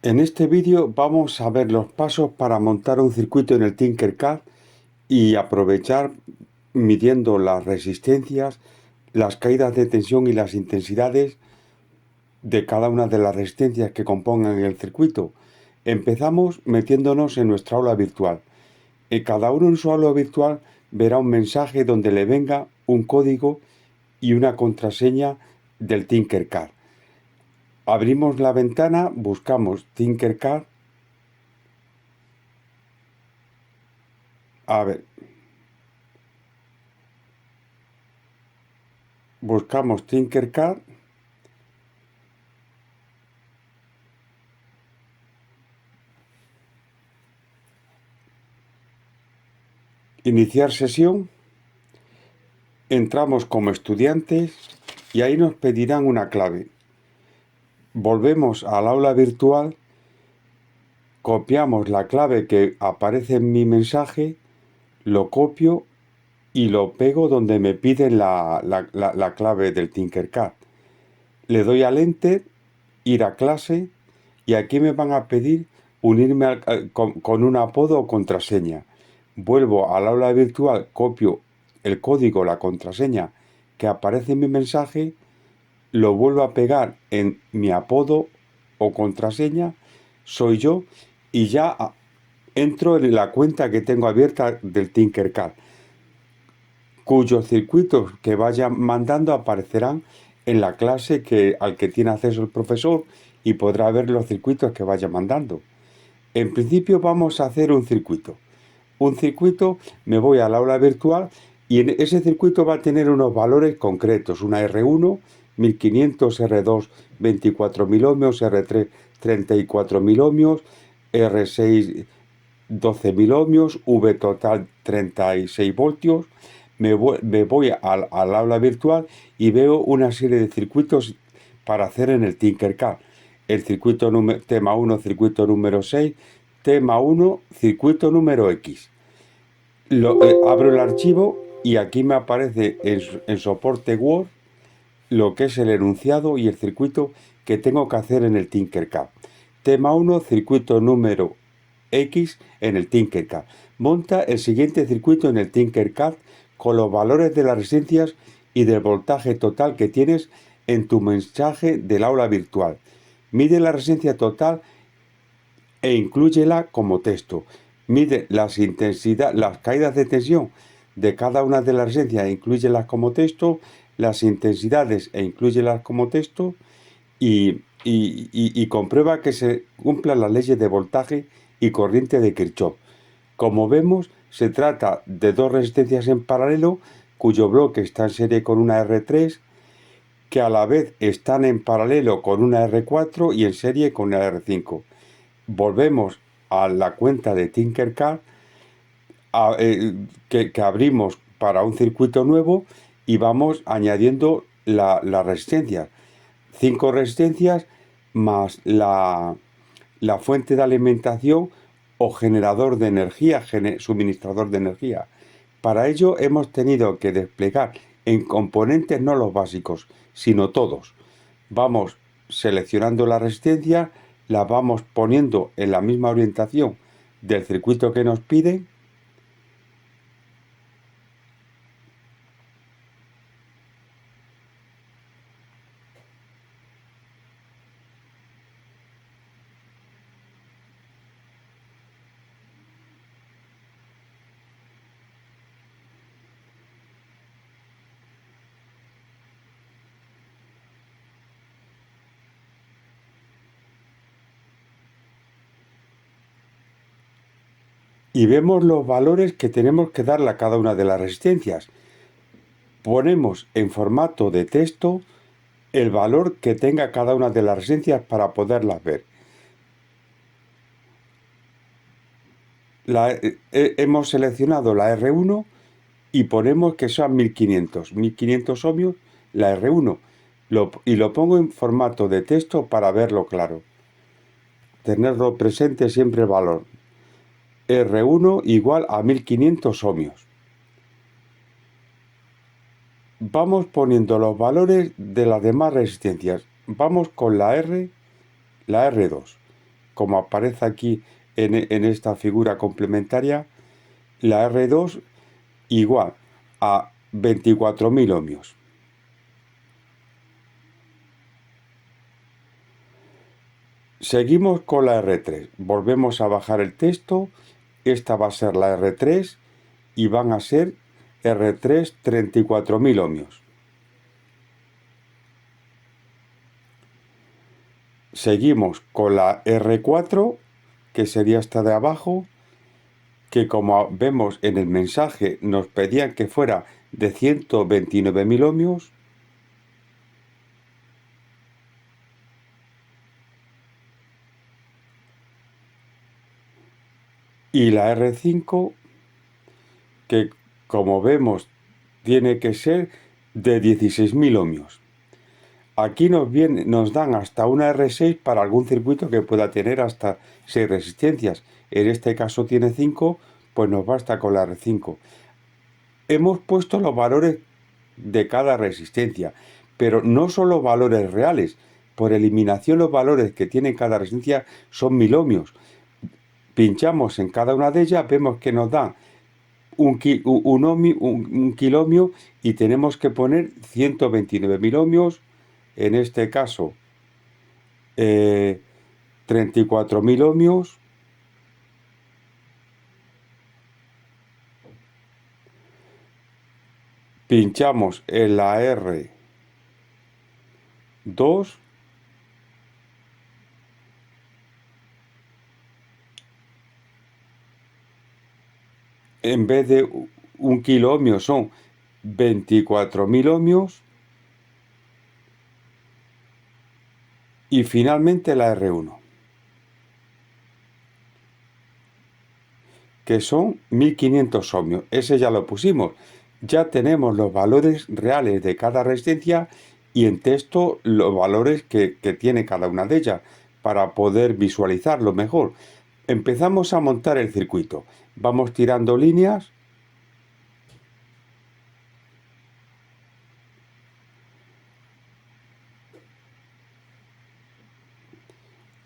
En este vídeo vamos a ver los pasos para montar un circuito en el Tinkercad y aprovechar midiendo las resistencias, las caídas de tensión y las intensidades de cada una de las resistencias que compongan el circuito. Empezamos metiéndonos en nuestra aula virtual. Cada uno en su aula virtual verá un mensaje donde le venga un código y una contraseña del Tinkercad. Abrimos la ventana, buscamos Tinkercad. A ver, buscamos Tinkercad. Iniciar sesión. Entramos como estudiantes y ahí nos pedirán una clave. Volvemos al aula virtual, copiamos la clave que aparece en mi mensaje, lo copio y lo pego donde me piden la clave del Tinkercad. Le doy al Enter, ir a clase y aquí me van a pedir unirme con un apodo o contraseña. Vuelvo al aula virtual, copio el código, la contraseña que aparece en mi mensaje, lo vuelvo a pegar en mi apodo o contraseña, soy yo, y ya entro en la cuenta que tengo abierta del Tinkercad, cuyos circuitos que vayan mandando aparecerán en la clase al que tiene acceso el profesor y podrá ver los circuitos que vaya mandando. En principio vamos a hacer un circuito. Un circuito, me voy al aula virtual y en ese circuito va a tener unos valores concretos. Una R1, 1500, R2, 24.000 ohmios, R3, 34.000 ohmios, R6, 12.000 ohmios, V total 36 voltios. Me voy al aula virtual y veo una serie de circuitos para hacer en el Tinkercad. El circuito tema 1, circuito número 6, tema 1, circuito número X. Abro el archivo y aquí me aparece en soporte Word lo que es el enunciado y el circuito que tengo que hacer en el Tinkercad. Tema 1, circuito número X en el Tinkercad. Monta el siguiente circuito en el Tinkercad con los valores de las resistencias y del voltaje total que tienes en tu mensaje del aula virtual. Mide la resistencia total e inclúyela como texto. Mide las caídas de tensión de cada una de las resistencias e inclúyelas como texto, las intensidades e inclúyelas como texto y comprueba que se cumplan las leyes de voltaje y corriente de Kirchhoff. Como vemos, se trata de dos resistencias en paralelo cuyo bloque está en serie con una R3 que a la vez están en paralelo con una R4 y en serie con una R5. Volvemos a la cuenta de Tinkercad que abrimos para un circuito nuevo y vamos añadiendo la resistencia. 5 resistencias más la fuente de alimentación o generador de energía, suministrador de energía. Para ello hemos tenido que desplegar en componentes no los básicos, sino todos. Vamos seleccionando la resistencia, la vamos poniendo en la misma orientación del circuito que nos piden. Y vemos los valores que tenemos que darle a cada una de las resistencias. Ponemos en formato de texto el valor que tenga cada una de las resistencias para poderlas ver. Hemos seleccionado la R1 y ponemos que son 1500 ohmios la R1 y lo pongo en formato de texto para verlo claro. Tenerlo presente siempre el valor. R1 igual a 1500 ohmios. Vamos poniendo los valores de las demás resistencias. Vamos con la R2. como aparece aquí en esta figura complementaria, la R2 igual a 24.000 ohmios. Seguimos con la R3. Volvemos a bajar el texto. Esta va a ser la R3 y van a ser R3 34.000 ohmios. Seguimos con la R4, que sería esta de abajo, que como vemos en el mensaje nos pedían que fuera de 129.000 ohmios. Y la R5, que como vemos tiene que ser de 16.000 ohmios. Aquí nos dan hasta una R6 para algún circuito que pueda tener hasta 6 resistencias. En este caso tiene 5, pues nos basta con la R5. Hemos puesto los valores de cada resistencia, pero no son los valores reales. Por eliminación, los valores que tiene cada resistencia son 1000 ohmios. Pinchamos en cada una de ellas, vemos que nos da un kiloohmio y tenemos que poner 129.000 ohmios, en este caso 34.000 ohmios, pinchamos en la R2, en vez de un kiloohmio son 24.000 ohmios, y finalmente la R1, que son 1500 ohmios. Ese ya lo pusimos. Ya tenemos los valores reales de cada resistencia y en texto los valores que tiene cada una de ellas para poder visualizarlo mejor. Empezamos a montar el circuito. Vamos tirando líneas.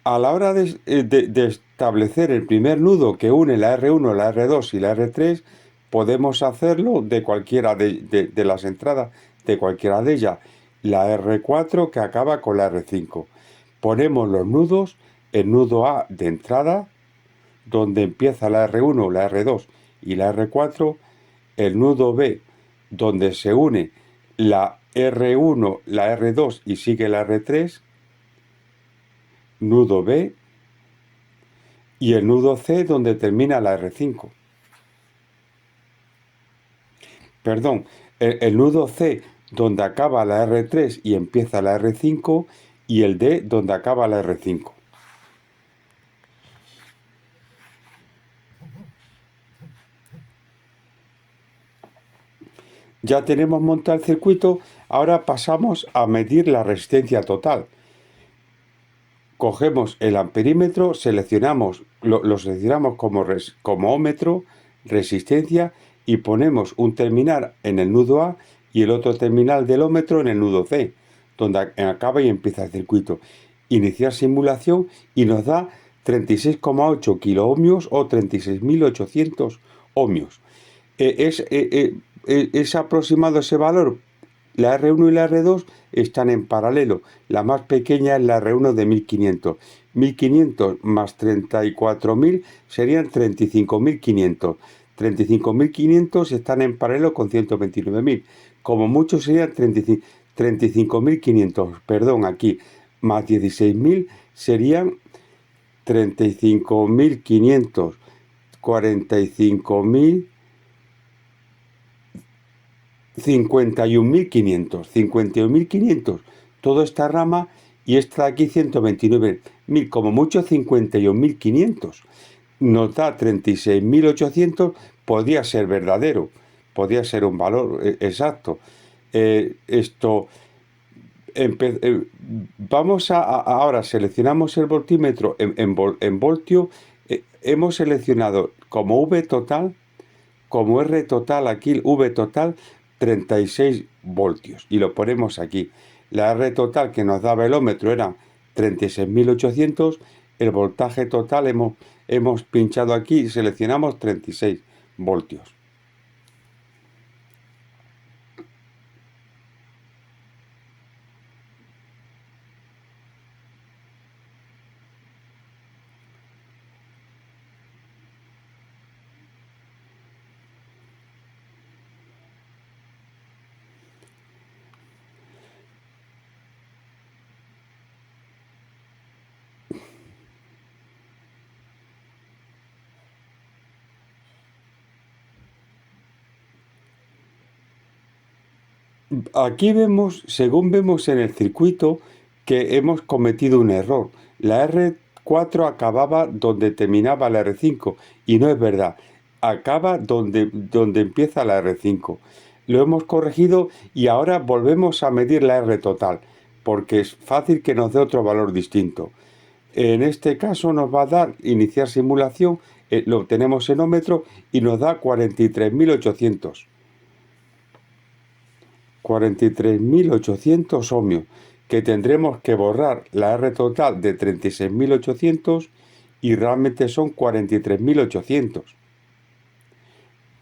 A la hora de establecer el primer nudo que une la R1, la R2 y la R3, podemos hacerlo de cualquiera de las entradas, de cualquiera de ellas. La R4 que acaba con la R5. Ponemos los nudos, el nudo A de entrada, donde empieza la R1, la R2 y la R4, el nudo B, donde se une la R1, la R2 y sigue la R3, nudo B, y el nudo C donde termina la R5. Perdón, el nudo C donde acaba la R3 y empieza la R5, y el D donde acaba la R5. Ya tenemos montado el circuito, ahora pasamos a medir la resistencia total. Cogemos el amperímetro, lo seleccionamos como ómetro, resistencia, y ponemos un terminal en el nudo A y el otro terminal del ómetro en el nudo C, donde acaba y empieza el circuito. Iniciar simulación y nos da 36,8 kiloohmios o 36.800 ohmios. Es aproximado ese valor. La R1 y la R2 están en paralelo. La más pequeña es la R1 de 1500. 1500 más 34.000 serían 35.500. 35.500 están en paralelo con 129.000. Como mucho serían 35.500. Perdón, aquí. Más 16.000 serían 35.500. 45.000. 51.500, 51.500, toda esta rama, y esta de aquí 129.000, como mucho 51.500, nos da 36.800, podría ser verdadero, podría ser un valor exacto. Vamos ahora seleccionamos el voltímetro en voltio. Hemos seleccionado como V total, como R total, aquí V total 36 voltios, y lo ponemos aquí. La R total que nos daba el ómetro era 36.800, el voltaje total, hemos pinchado aquí y seleccionamos 36 voltios. Aquí vemos, según vemos en el circuito, que hemos cometido un error. La R4 acababa donde terminaba la R5 y no es verdad. Acaba donde empieza la R5. Lo hemos corregido y ahora volvemos a medir la R total, porque es fácil que nos dé otro valor distinto. En este caso nos va a dar iniciar simulación, lo tenemos en ohmmetro y nos da 43.800. 43.800 ohmios, que tendremos que borrar la R total de 36.800 y realmente son 43.800.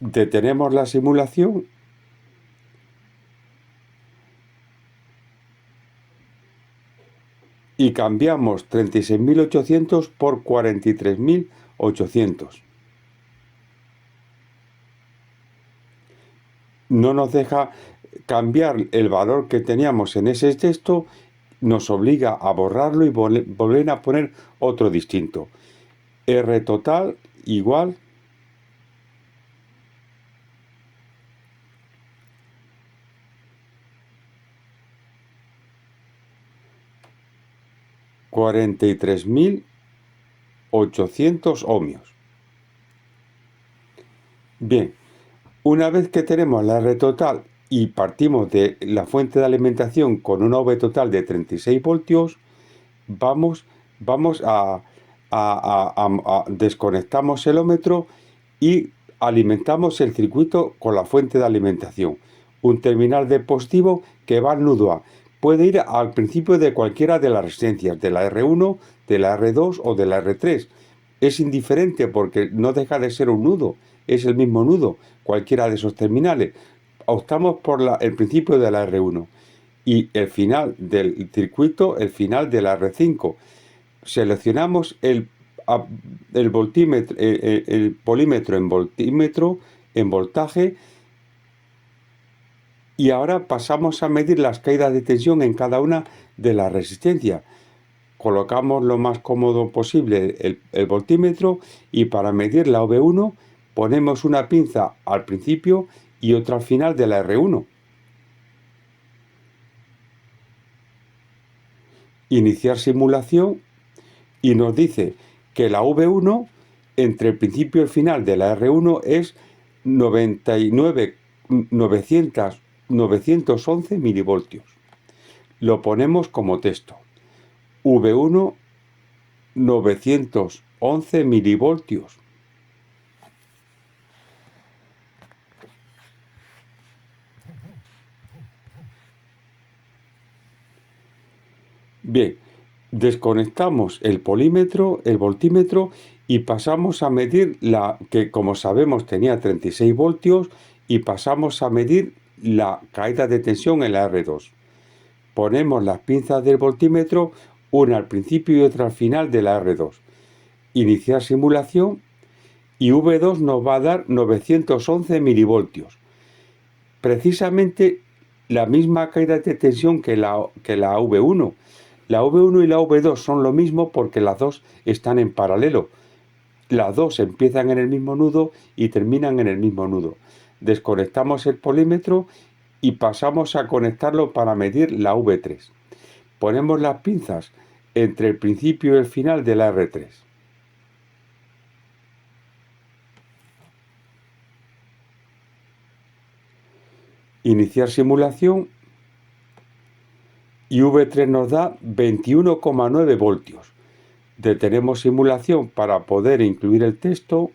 Detenemos la simulación y cambiamos 36.800 por 43.800. No nos deja cambiar el valor que teníamos en ese texto, nos obliga a borrarlo y volver a poner otro distinto. R total igual 43.800 ohmios. Bien, una vez que tenemos la R total y partimos de la fuente de alimentación con una V total de 36 voltios, vamos a desconectamos el ohmmetro y alimentamos el circuito con la fuente de alimentación. Un terminal de positivo que va al nudo A. Puede ir al principio de cualquiera de las resistencias, de la R1, de la R2 o de la R3. Es indiferente porque no deja de ser un nudo, es el mismo nudo, cualquiera de esos terminales. Optamos por el principio de la R1 y el final del circuito, el final de la R5. Seleccionamos el voltímetro, el polímetro en voltímetro, en voltaje, y ahora pasamos a medir las caídas de tensión en cada una de las resistencias. Colocamos lo más cómodo posible el voltímetro y para medir la V1 ponemos una pinza al principio y otra al final de la R1. Iniciar simulación y nos dice que la V1 entre el principio y el final de la R1 es 911 milivoltios. Lo ponemos como texto. V1 911 milivoltios. Bien, desconectamos el polímetro, el voltímetro y pasamos a medir la que, como sabemos, tenía 36 voltios y pasamos a medir la caída de tensión en la R2. Ponemos las pinzas del voltímetro, una al principio y otra al final de la R2. Iniciar simulación y V2 nos va a dar 911 milivoltios. Precisamente la misma caída de tensión que la V1. La V1 y la V2 son lo mismo porque las dos están en paralelo. Las dos empiezan en el mismo nudo y terminan en el mismo nudo. Desconectamos el polímetro y pasamos a conectarlo para medir la V3. Ponemos las pinzas entre el principio y el final de la R3. Iniciar simulación y V3 nos da 21,9 voltios. Detenemos simulación para poder incluir el texto